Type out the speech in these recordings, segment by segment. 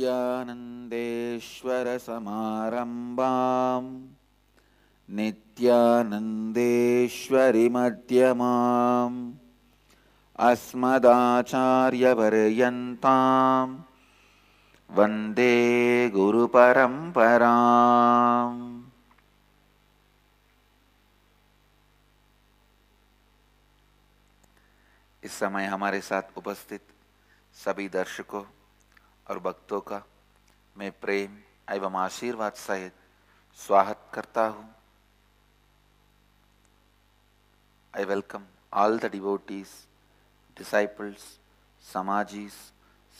नित्यानन्देश्वरसमारम्भां नित्यानन्देश्वरिमध्यमाम् अस्मदाचार्यपर्यन्तां वन्दे गुरुपरम्पराम्। इस समय हमारे साथ उपस्थित सभी दर्शकों और भक्तों का मैं प्रेम एवं आशीर्वाद सहित स्वागत करता हूँ। I welcome all the devotees, disciples, Samajis,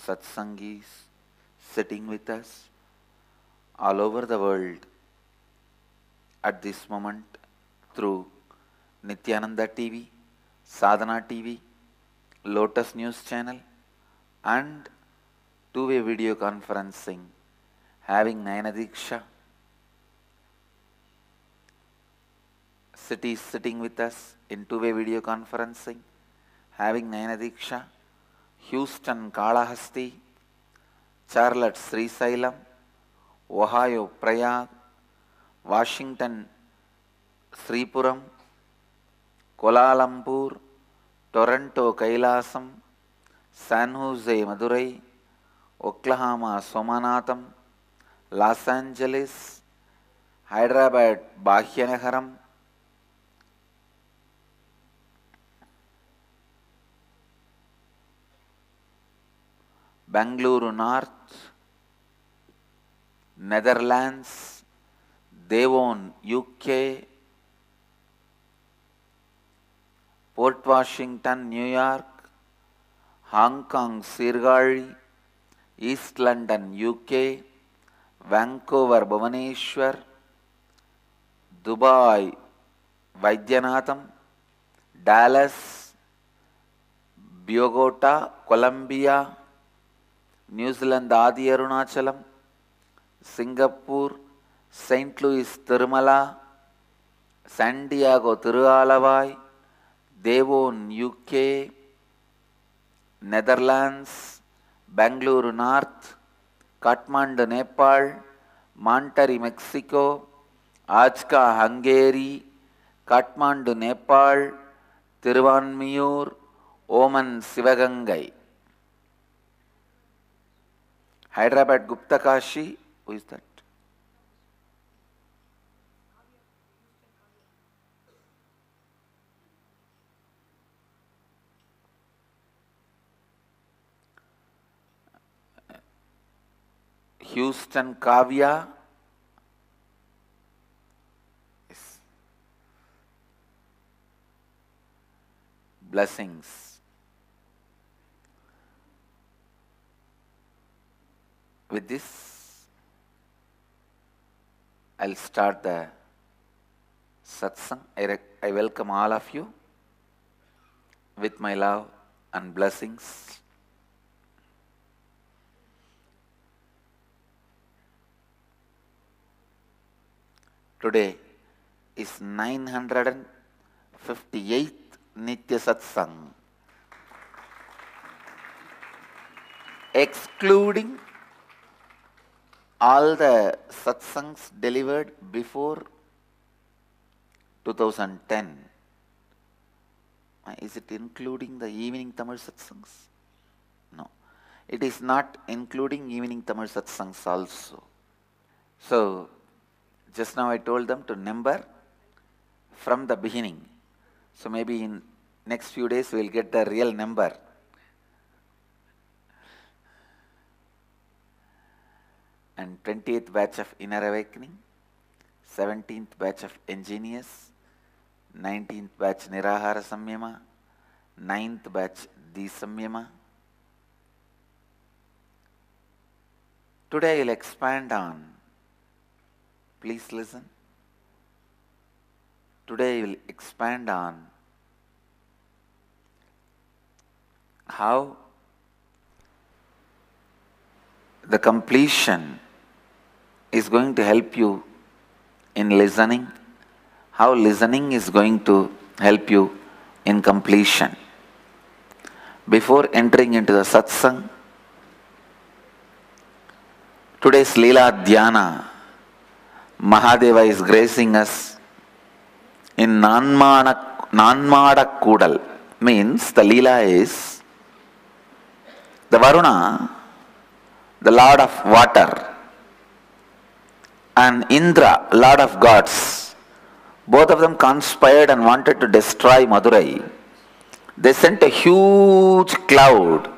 Satsangis sitting with us all over the world at this moment through Nityananda TV, Sadhana TV, Lotus News Channel and two-way video conferencing having Nayana Diksha cities sitting with us in two-way video conferencing having Nayana Diksha, Houston Kalahasti, Charlotte Srisailam, Ohio Prayag, Washington Sripuram, Kuala Lumpur, Toronto Kailasam, San Jose Madurai, Oklahoma Somanatham, Los Angeles, Hyderabad Bhagyanagaram, Bangalore North, Netherlands, Devon UK, Port Washington New York, Hong Kong Sirgari, East London UK, Vancouver Bhubaneswar, Dubai Vaidyanatham, Dallas, Bogota Colombia, New Zealand Adi Arunachalam, Singapore, St. Louis Tirumala, San Diego Tirualavai, Devon UK, Netherlands, Bangalore North, Kathmandu Nepal, Monterrey Mexico, Ajka Hungary, Kathmandu Nepal, Tiruvanmiyur, Oman Sivagangai, Hyderabad Gupta Kashi, who is that? Houston Kavya, yes. Blessings. With this, I'll start the satsang. I welcome all of you with my love and blessings. Today is 958th Nitya Satsang, excluding all the satsangs delivered before 2010. Is it including the evening Tamil satsangs? No. It is not including evening Tamil satsangs also. So, just now I told them to number from the beginning. So maybe in next few days we will get the real number. And 20th batch of Inner Awakening, 17th batch of Engineers, 19th batch Nirahara Samyama, 9th batch Disamyama. Today I will expand on, please listen. Today I will expand on how the completion is going to help you in listening, how listening is going to help you in completion. Before entering into the satsang, Today's Leela Dhyana, Mahadeva is gracing us in Nanmada Kudal. Means the Leela is the Varuna, the Lord of water, and Indra, Lord of gods. Both of them conspired and wanted to destroy Madurai. They sent a huge cloud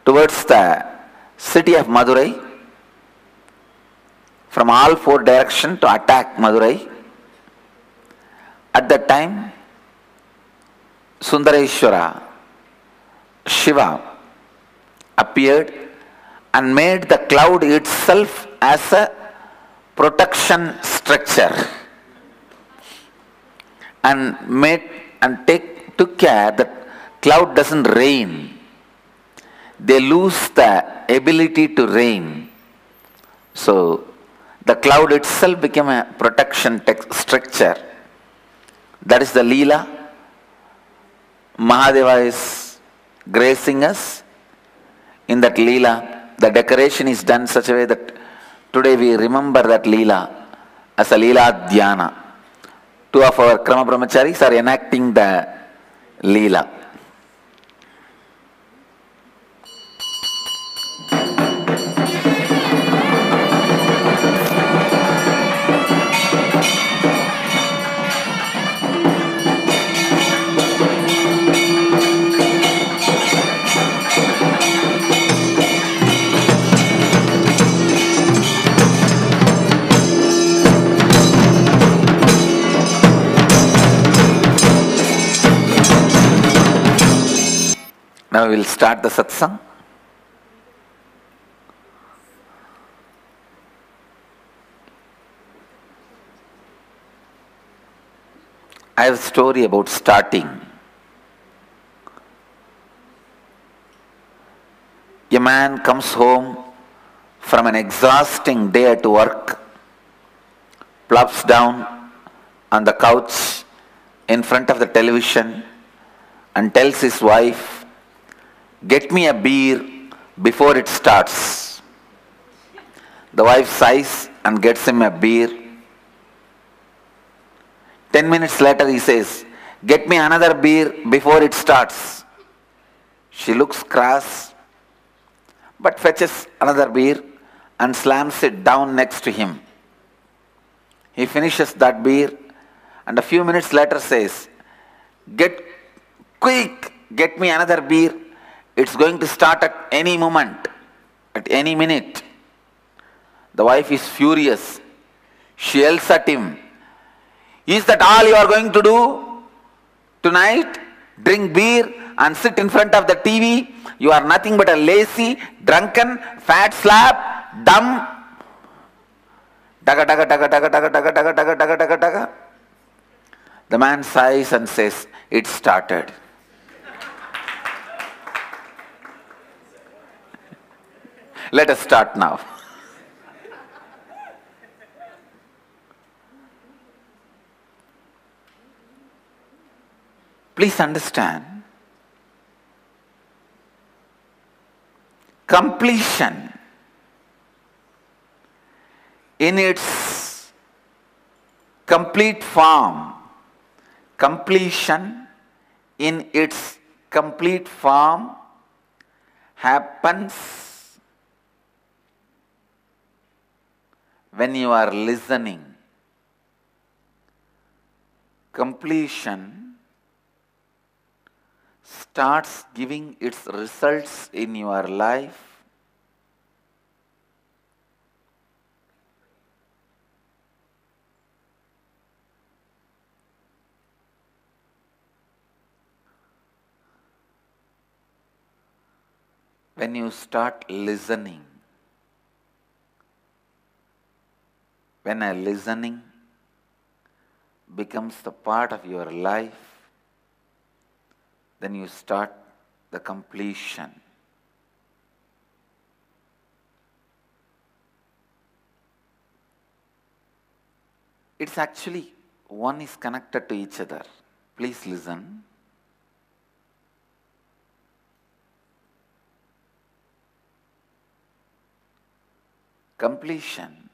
towards the city of Madurai from all four directions to attack Madurai. At that time, Sundareshwara, Shiva, appeared and made the cloud itself as a protection structure and took care that cloud doesn't rain. They lose the ability to rain. So the cloud itself became a protection structure. That is the Leela. Mahadeva is gracing us in that Leela. The decoration is done such a way that today we remember that Leela as a Leela Dhyana. Two of our Krama Brahmacharis are enacting the Leela. Now we will start the satsang. I have a story about starting. A man comes home from an exhausting day at work, plops down on the couch in front of the television and tells his wife, "Get me a beer before it starts." The wife sighs and gets him a beer. 10 minutes later he says, "Get me another beer before it starts." She looks cross but fetches another beer and slams it down next to him. He finishes that beer and a few minutes later says, "Quick, get me another beer. It's going to start at any moment, at any minute." The wife is furious. She yells at him, "Is that all you are going to do tonight? Drink beer and sit in front of the TV? You are nothing but a lazy, drunken, fat slab, dumb." Daga, daga, daga, daga, daga, daga, daga, daga, daga, daga, daga. The man sighs and says, "It started." Let us start now. Please understand, completion in its complete form, completion in its complete form happens when you are listening. Completion starts giving its results in your life when you start listening. When a listening becomes the part of your life, then you start the completion. It's actually one is connected to each other. Please listen. Completion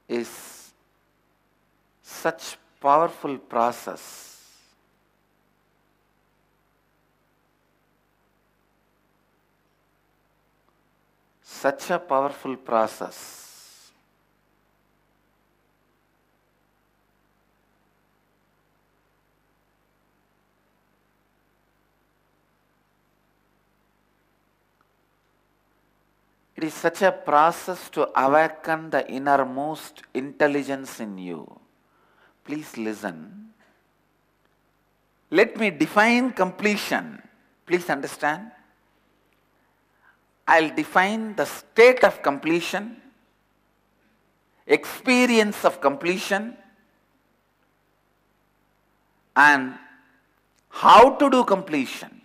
is such powerful process. Such a powerful process. It is such a process to awaken the innermost intelligence in you. Please listen. Let me define completion. Please understand. I'll define the state of completion, experience of completion, and how to do completion.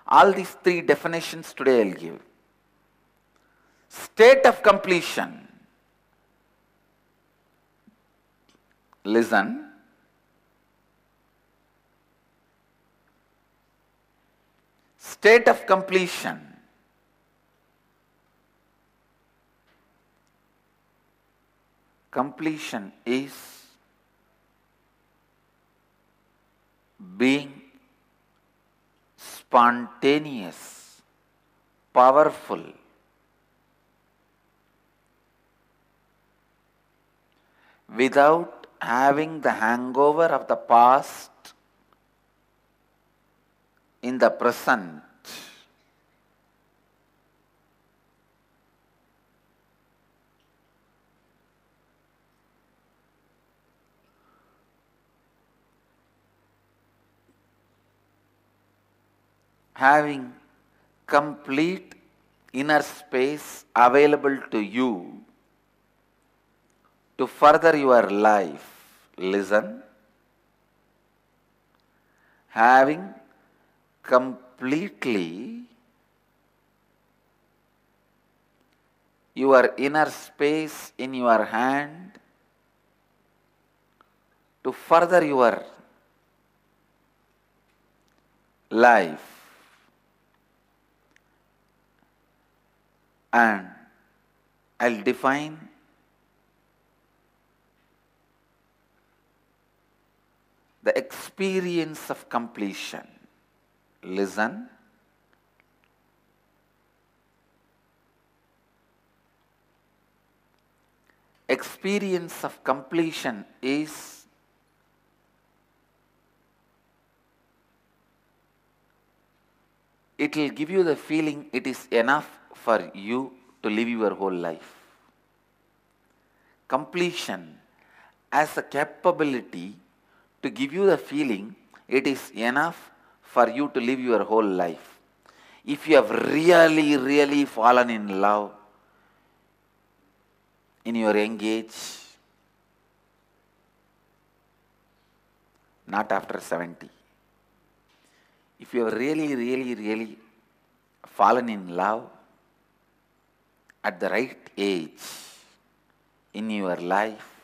All these three definitions today I'll give. State of completion. Listen. State of completion. Completion is being spontaneous, powerful, without having the hangover of the past in the present. Having complete inner space available to you to further your life. Listen. Having completely your inner space in your hand to further your life. And I'll define the experience of completion. Listen. Experience of completion is it will give you the feeling it is enough for you to live your whole life. Completion has a capability to give you the feeling it is enough for you to live your whole life. If you have really fallen in love in your young age, not after 70. If you have really fallen in love at the right age in your life,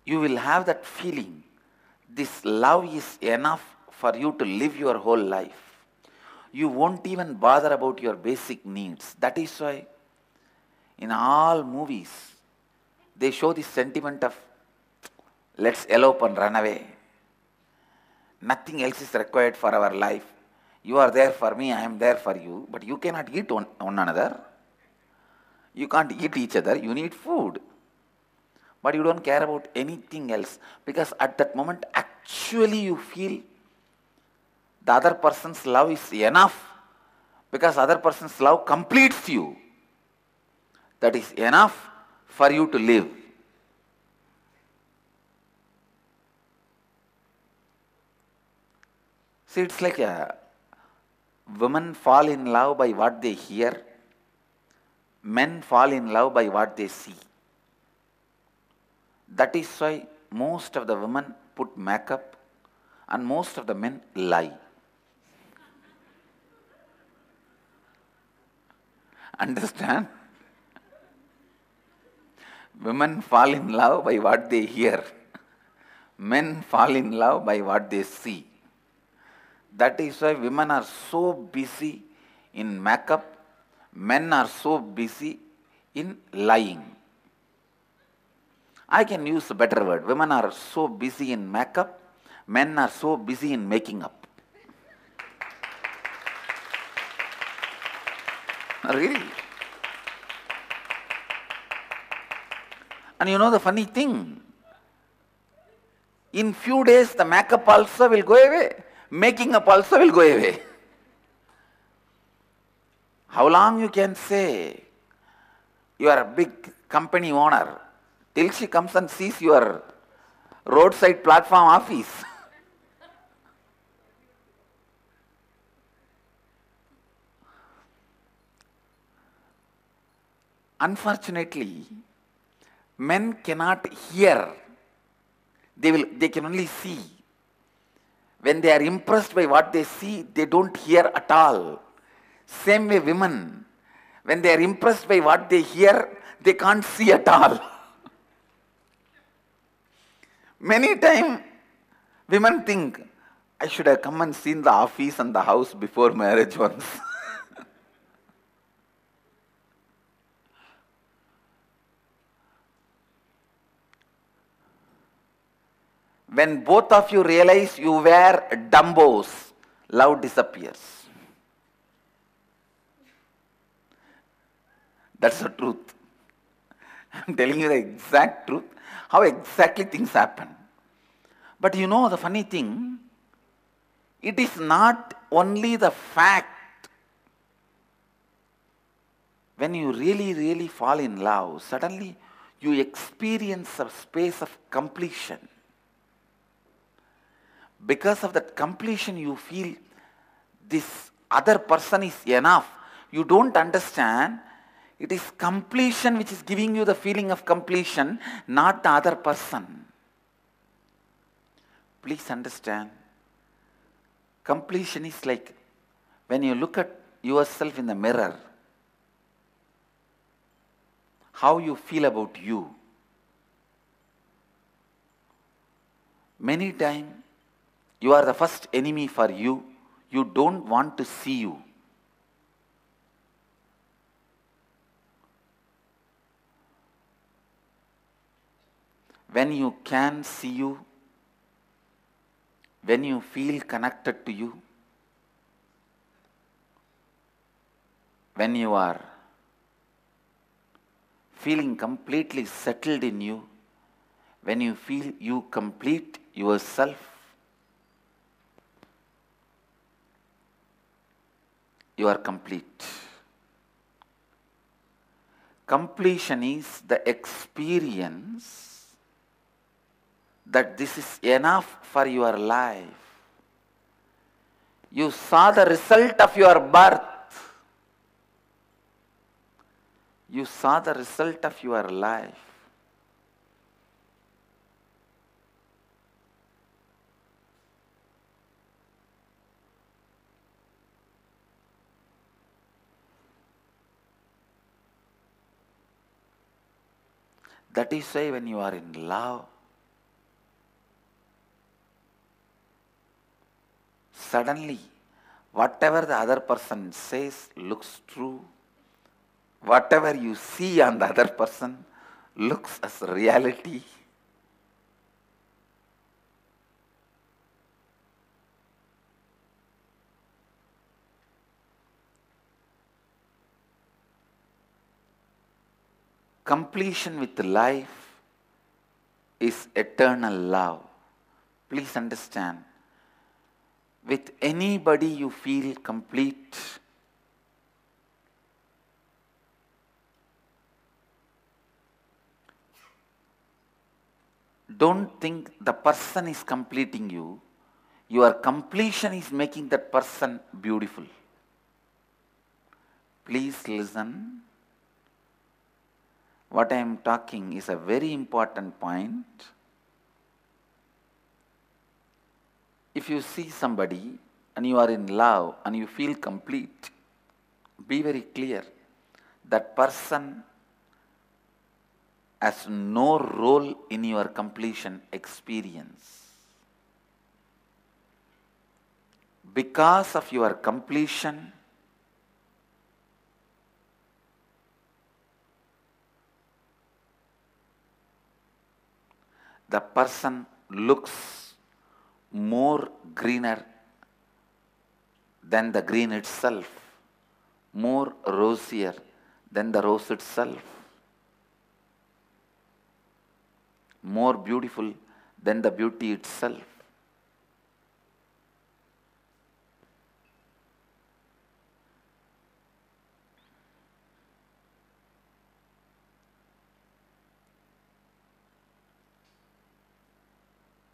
you will have that feeling, this love is enough for you to live your whole life. You won't even bother about your basic needs. That is why in all movies, they show this sentiment of, let's elope and run away. Nothing else is required for our life. You are there for me, I am there for you, but you cannot eat one another. You can't eat each other, you need food. But you don't care about anything else, because at that moment actually you feel the other person's love is enough, because other person's love completes you. That is enough for you to live. See, it's like women fall in love by what they hear, men fall in love by what they see. That is why most of the women put makeup and most of the men lie. Understand? Women fall in love by what they hear. Men fall in love by what they see. That is why women are so busy in makeup, men are so busy in lying. I can use a better word. Women are so busy in makeup, men are so busy in making up. Really. And you know the funny thing? In few days the makeup also will go away, making up also will go away. How long you can say you are a big company owner till she comes and sees your roadside platform office? Unfortunately, men cannot hear. They can only see. When they are impressed by what they see, they don't hear at all. Same way women, when they are impressed by what they hear, they can't see at all. Many times, women think, I should have come and seen the office and the house before marriage once. When both of you realize you were dumbos, love disappears. That's the truth. I'm telling you the exact truth, how exactly things happen. But you know the funny thing, it is not only the fact. When you really fall in love, suddenly you experience a space of completion. Because of that completion, you feel this other person is enough. You don't understand. It is completion which is giving you the feeling of completion, not the other person. Please understand. Completion is like when you look at yourself in the mirror, how you feel about you. Many times, you are the first enemy for you. You don't want to see you. When you can see you, when you feel connected to you, when you are feeling completely settled in you, when you feel you complete yourself, you are complete. Completion is the experience that this is enough for your life. You saw the result of your birth. You saw the result of your life. That is why when you are in love, suddenly whatever the other person says looks true. Whatever you see on the other person looks as reality. Completion with life is eternal love. Please understand. With anybody you feel complete. Don't think the person is completing you. Your completion is making that person beautiful. Please listen. What I am talking is a very important point. If you see somebody and you are in love and you feel complete, be very clear. that person has no role in your completion experience. Because of your completion, the person looks more greener than the green itself, more rosier than the rose itself, more beautiful than the beauty itself.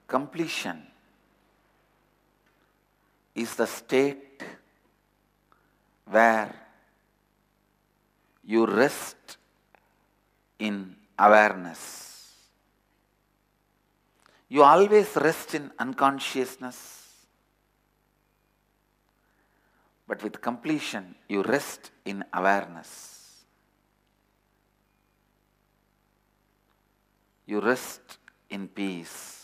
Completion is the state where you rest in awareness. You always rest in unconsciousness, but with completion, you rest in awareness. You rest in peace.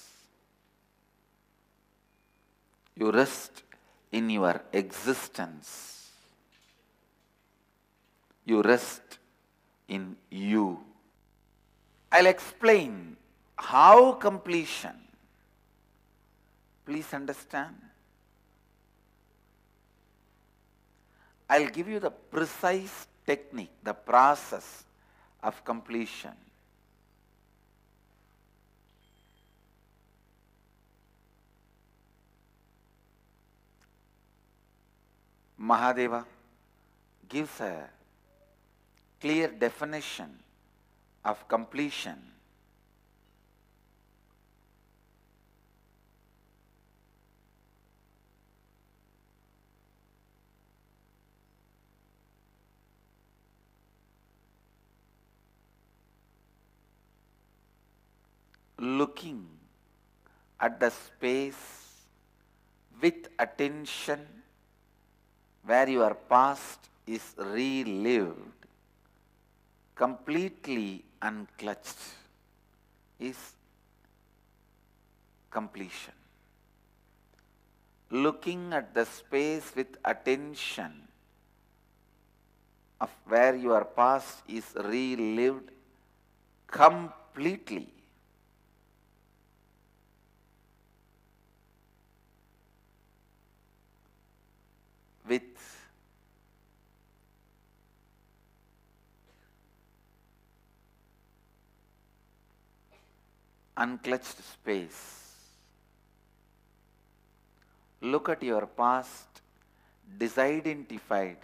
You rest in your existence. You rest in you. I'll explain how completion. Please understand. I'll give you the precise technique, the process of completion. Mahadeva gives a clear definition of completion. Looking at the space with attention where your past is relived, completely unclutched, is completion. Looking at the space with attention of where your past is relived completely. With unclutched space. Look at your past disidentified.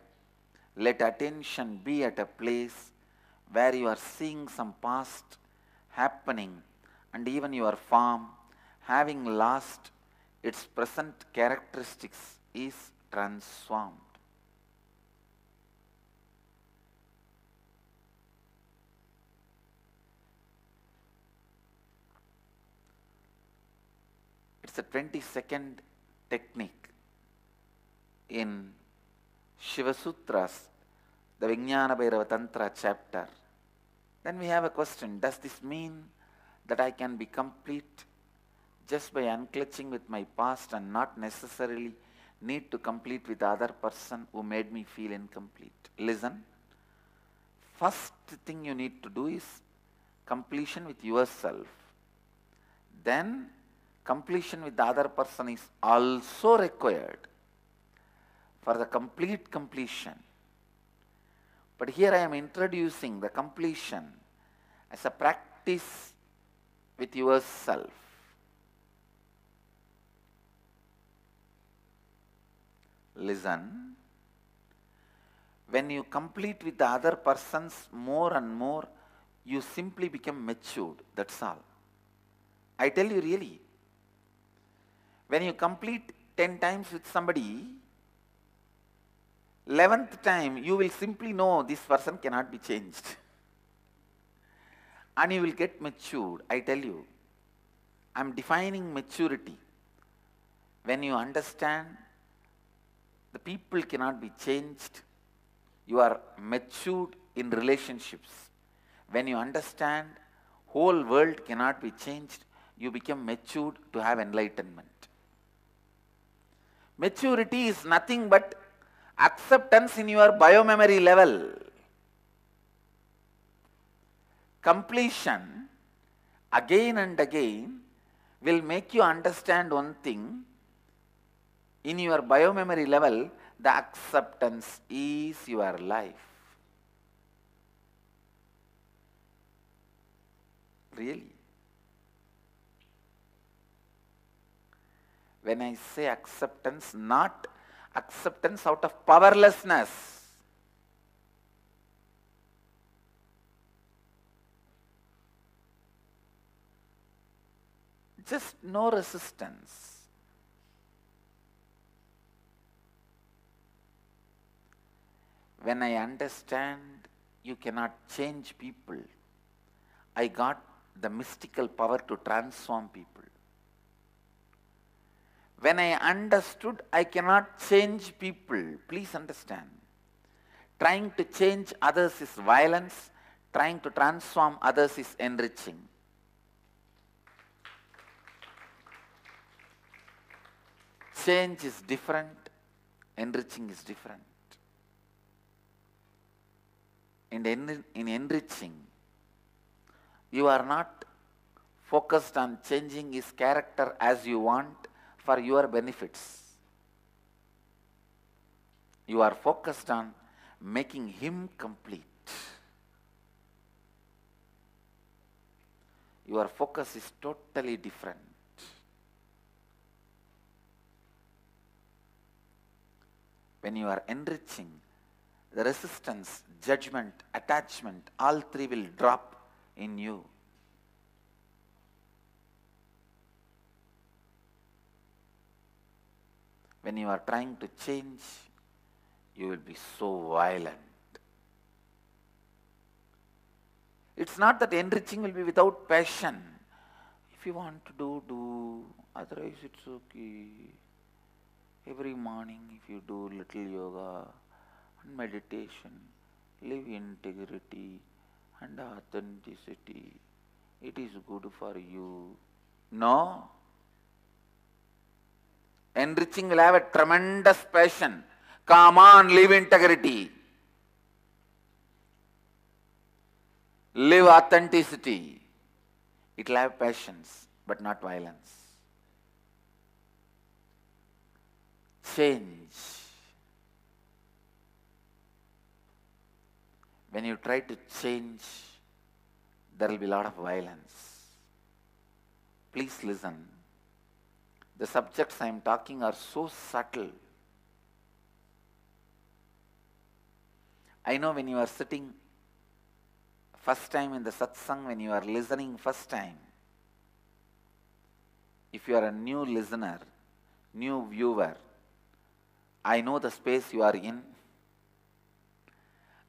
Let attention be at a place where you are seeing some past happening and even your form, having lost its present characteristics, is transformed. It's a 22nd technique in Shiva Sutras, the Vijnana Bhairava Tantra chapter. Then we have a question, does this mean that I can be complete just by unclutching with my past and not necessarily need to complete with the other person who made me feel incomplete? Listen, first thing you need to do is completion with yourself. Then completion with the other person is also required for the complete completion. But here I am introducing the completion as a practice with yourself. Listen, when you complete with the other persons more and more, you simply become matured, that's all. I tell you really, when you complete 10 times with somebody, 11th time you will simply know this person cannot be changed. And you will get matured, I tell you. I am defining maturity. When you understand the people cannot be changed, you are matured in relationships. When you understand whole world cannot be changed, you become matured to have enlightenment. Maturity is nothing but acceptance in your biomemory level. Completion again and again will make you understand one thing. In your biomemory level, the acceptance is your life. Really? When I say acceptance, not acceptance out of powerlessness. Just no resistance. When I understand you cannot change people, I got the mystical power to transform people. When I understood I cannot change people, please understand, trying to change others is violence, trying to transform others is enriching. Change is different, enriching is different. In enriching, you are not focused on changing his character as you want for your benefits. You are focused on making him complete. Your focus is totally different. When you are enriching, the resistance, judgment, attachment, all three will drop in you. When you are trying to change, you will be so violent. It's not that enriching will be without passion. If you want to do, otherwise it's okay. Every morning if you do little yoga and meditation, live integrity and authenticity, it is good for you. No. Enriching will have a tremendous passion. Come on, live integrity. Live authenticity. It will have passions, but not violence. Change. When you try to change, there will be a lot of violence. Please listen. The subjects I am talking are so subtle. I know when you are sitting first time in the satsang, when you are listening first time, if you are a new listener, new viewer, I know the space you are in.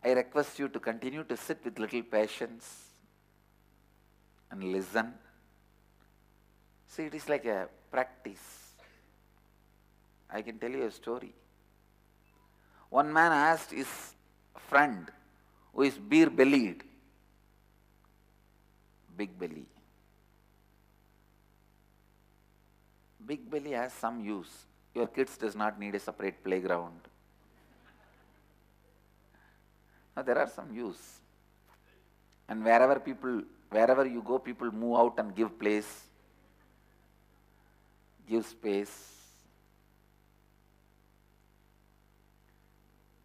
I request you to continue to sit with little patience and listen. See, it is like a practice. I can tell you a story. One man asked his friend, who is beer-bellied, big belly. Big belly has some use. Your kids does not need a separate playground. Now, there are some use. And wherever you go, people move out and give place, give space.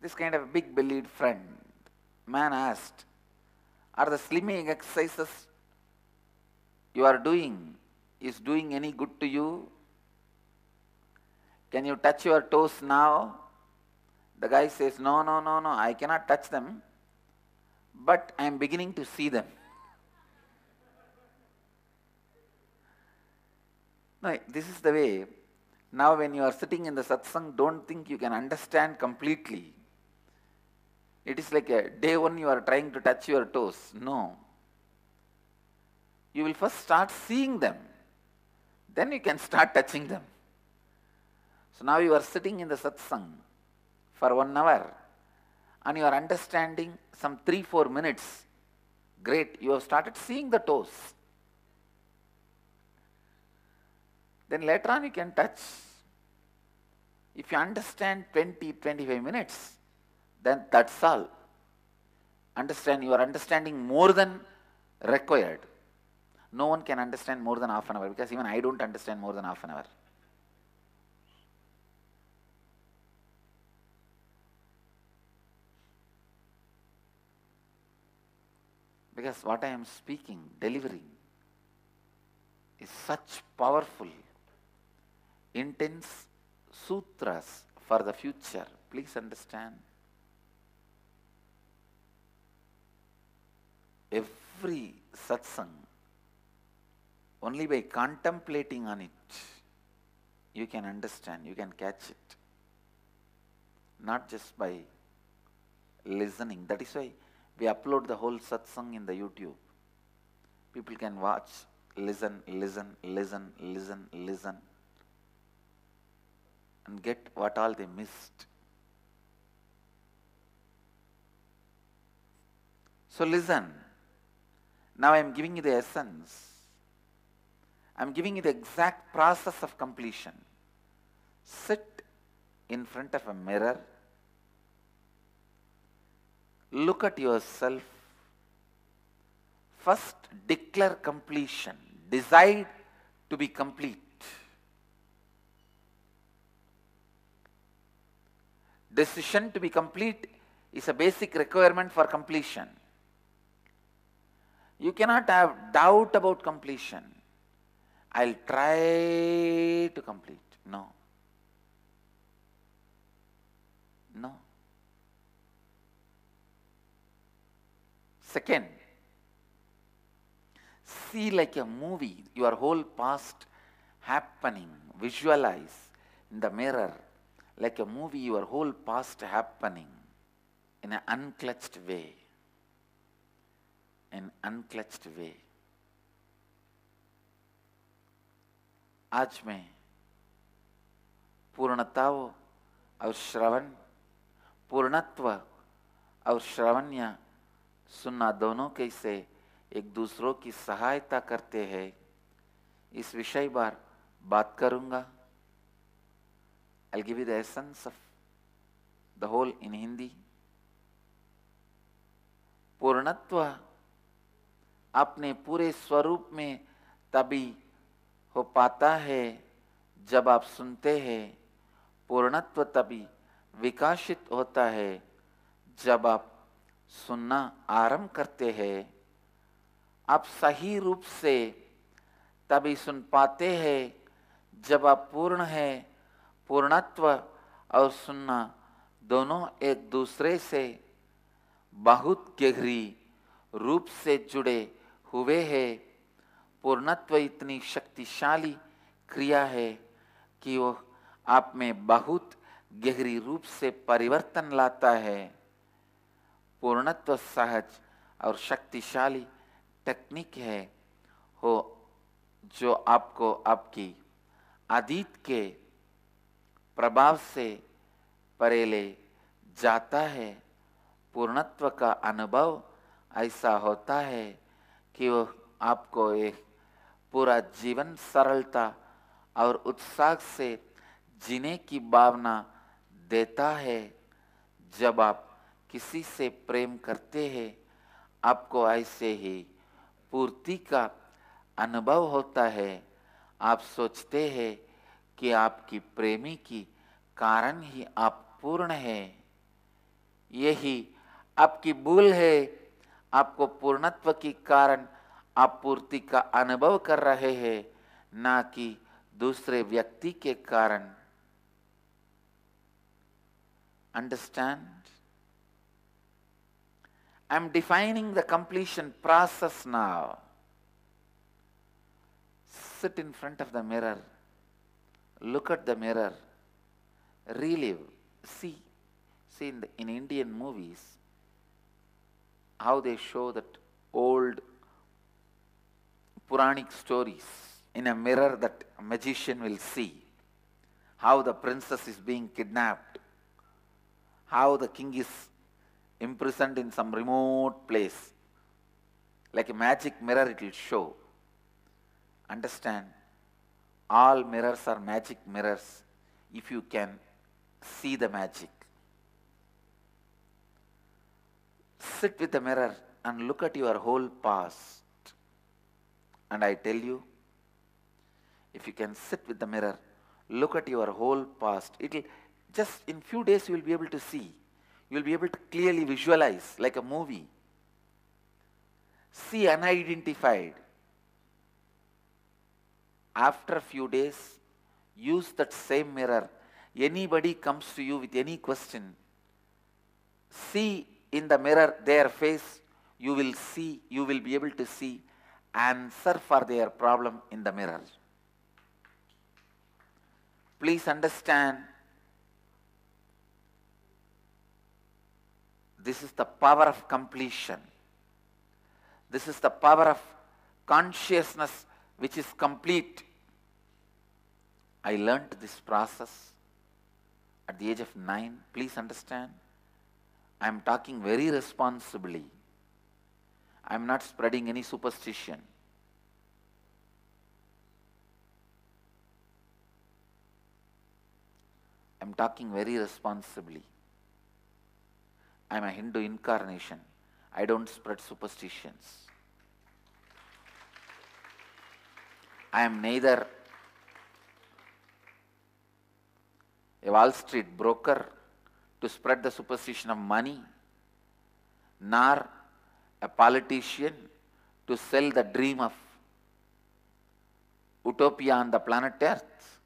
This kind of a big-bellied friend, man asked, are the slimming exercises you are doing, is doing any good to you? Can you touch your toes now? The guy says, no, I cannot touch them, but I am beginning to see them. No, this is the way. Now when you are sitting in the satsang, don't think you can understand completely. It is like a day one you are trying to touch your toes. No. You will first start seeing them. Then you can start touching them. So now you are sitting in the satsang for 1 hour and you are understanding some 3-4 minutes, great, you have started seeing the toes. Then later on you can touch. If you understand 20-25 minutes, then that's all. Understand, you are understanding more than required. No one can understand more than half an hour, because even I don't understand more than half an hour. Because what I am speaking, delivering, is such powerful, intense sutras for the future. Please understand. Every satsang, only by contemplating on it, you can understand, you can catch it. Not just by listening. That is why we upload the whole satsang in the YouTube. People can watch, listen, and get what all they missed. So listen. Now I am giving you the essence. I am giving you the exact process of completion. Sit in front of a mirror. Look at yourself. First, declare completion. Decide to be complete. Decision to be complete is a basic requirement for completion. You cannot have doubt about completion. I'll try to complete. No. No. Second, see like a movie your whole past happening. Visualize in the mirror like a movie your whole past happening in an unclutched way. In unclutched way. आज मैं पूर्णता और श्रवण, पूर्णत्व और श्रवण्य सुनना दोनों कैसे एक दूसरों की सहायता करते हैं, इस विषय पर बात करूंगा. I'll give you the essence of the whole in Hindi. पूर्णत्व अपने पूरे स्वरूप में तभी हो पाता है जब आप सुनते हैं. पूर्णत्व तभी विकासित होता है जब आप सुनना आरंभ करते हैं. आप सही रूप से तभी सुन पाते हैं जब आप पूर्ण है. पूर्णत्व और सुनना दोनों एक दूसरे से बहुत गहरी रूप से जुड़े हुए हैं. पूर्णत्व इतनी शक्तिशाली क्रिया है कि वह आप में बहुत गहरी रूप से परिवर्तन लाता है. पूर्णत्व सहज और शक्तिशाली टेक्निक है हो जो आपको आपकी अतीत के प्रभाव से परे ले जाता है. पूर्णत्व का अनुभव ऐसा होता है कि वह आपको एक पूरा जीवन सरलता और उत्साह से जीने की भावना देता है. जब आप किसी से प्रेम करते हैं, आपको ऐसे ही पूर्ति का अनुभव होता है. आप सोचते हैं कि आपकी प्रेमी की कारण ही आप पूर्ण है. यही आपकी भूल है. आपको पूर्णत्व के कारण आप पूर्ति का अनुभव कर रहे हैं, ना कि दूसरे व्यक्ति के कारण. Understand? I'm defining the completion process now. Sit in front of the mirror. Look at the mirror. Relive. See in Indian movies how they show that old Puranic stories. In a mirror, that magician will see how the princess is being kidnapped, how the king is imprisoned in some remote place. Like a magic mirror it will show. Understand, all mirrors are magic mirrors if you can see the magic. Sit with the mirror and look at your whole past. And I tell you, if you can sit with the mirror, look at your whole past, it'll just in few days you will be able to see. You will be able to clearly visualize like a movie. See unidentified. After a few days, use that same mirror. Anybody comes to you with any question, see in the mirror their face, you will be able to see answer for their problem in the mirror. Please understand, this is the power of completion. This is the power of consciousness which is complete. I learnt this process at the age of 9. Please understand, I am talking very responsibly. I am not spreading any superstition. I am talking very responsibly. I am a Hindu incarnation. I don't spread superstitions. I am neither a Wall Street broker to spread the superstition of money, nor a politician to sell the dream of utopia on the planet Earth,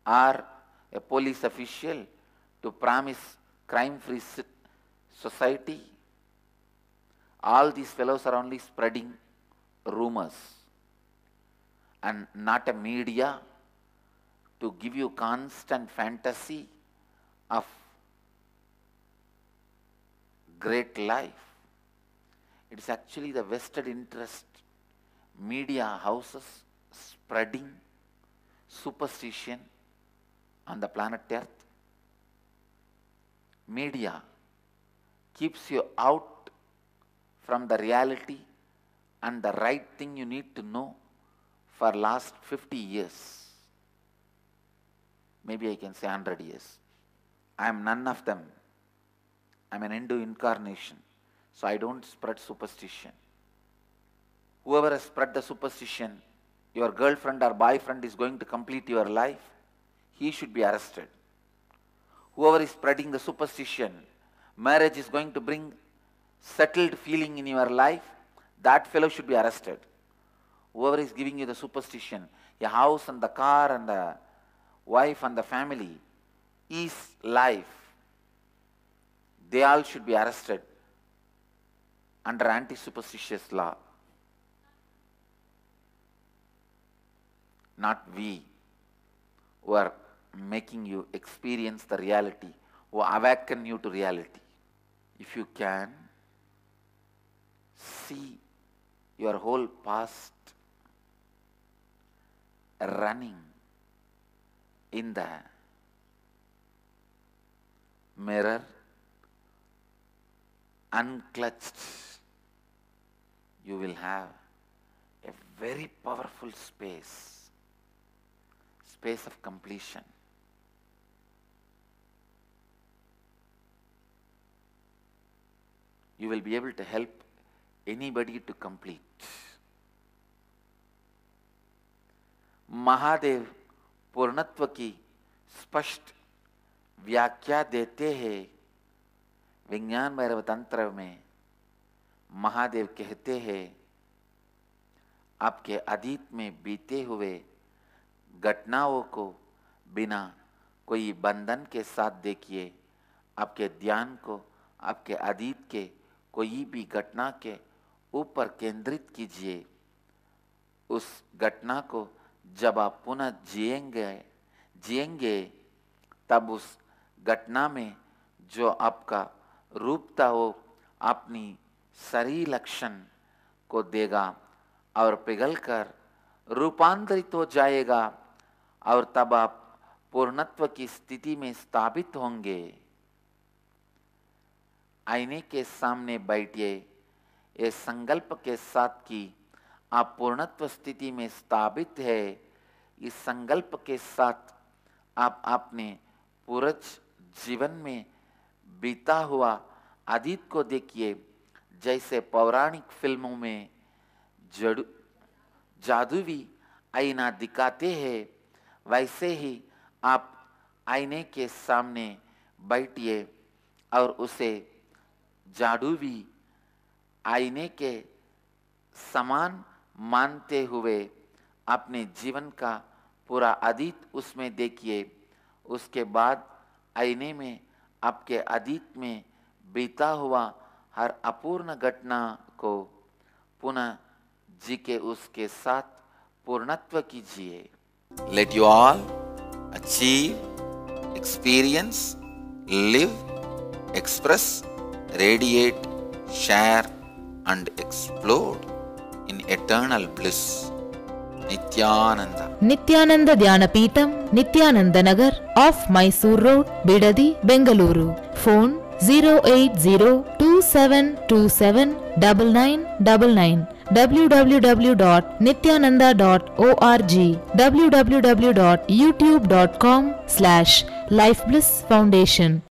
or a police official to promise crime-free society. All these fellows are only spreading rumors, and not a media to give you constant fantasy of great life. It is actually the vested interest media houses spreading superstition on the planet Earth. Media keeps you out from the reality and the right thing you need to know for last 50 years. Maybe I can say 100 years. I am none of them. I am an Hindu incarnation, so I don't spread superstition. Whoever has spread the superstition, your girlfriend or boyfriend is going to complete your life, he should be arrested. Whoever is spreading the superstition, marriage is going to bring settled feeling in your life, that fellow should be arrested. Whoever is giving you the superstition, a house and the car and the wife and the family is life, they all should be arrested under anti-superstitious law. Not we who are making you experience the reality, who awaken you to reality. If you can see your whole past running in the mirror, unclutched, you will have a very powerful space of completion. You will be able to help anybody to complete. Mahadev पूर्णत्व की स्पष्ट व्याख्या देते हैं विज्ञान भैरव तंत्र में। महादेव कहते हैं, आपके अतीत में बीते हुए घटनाओं को बिना कोई बंधन के साथ देखिए। आपके ध्यान को आपके अतीत के कोई भी घटना के ऊपर केंद्रित कीजिए। उस घटना को जब आप पुनः जिएंगे तब उस घटना में जो आपका रूप था वो अपनी शरीर लक्षण को देगा और पिघलकर रूपांतरित हो जाएगा, और तब आप पूर्णत्व की स्थिति में स्थापित होंगे। आईने के सामने बैठिए ये संकल्प के साथ कि आप पूर्णत्व स्थिति में स्थापित है। इस संकल्प के साथ आप अपने पूरे जीवन में बीता हुआ अतीत को देखिए। जैसे पौराणिक फिल्मों में जादुई आईना दिखाते हैं, वैसे ही आप आईने के सामने बैठिए और उसे जादुई आईने के समान मानते हुए अपने जीवन का पूरा अतीत उसमें देखिए। उसके बाद आईने में आपके अतीत में बीता हुआ हर अपूर्ण घटना को पुनः जी के उसके साथ पूर्णत्व कीजिए। Let you all achieve, experience, live, express, radiate, share and explode in eternal bliss. Nityananda. Nityananda Dhyanapitham, Nityananda Nagar, off Mysore Road, Bidadi, Bengaluru. Phone 08027279999. www.nityananda.org. www.youtube.com/Life Bliss Foundation.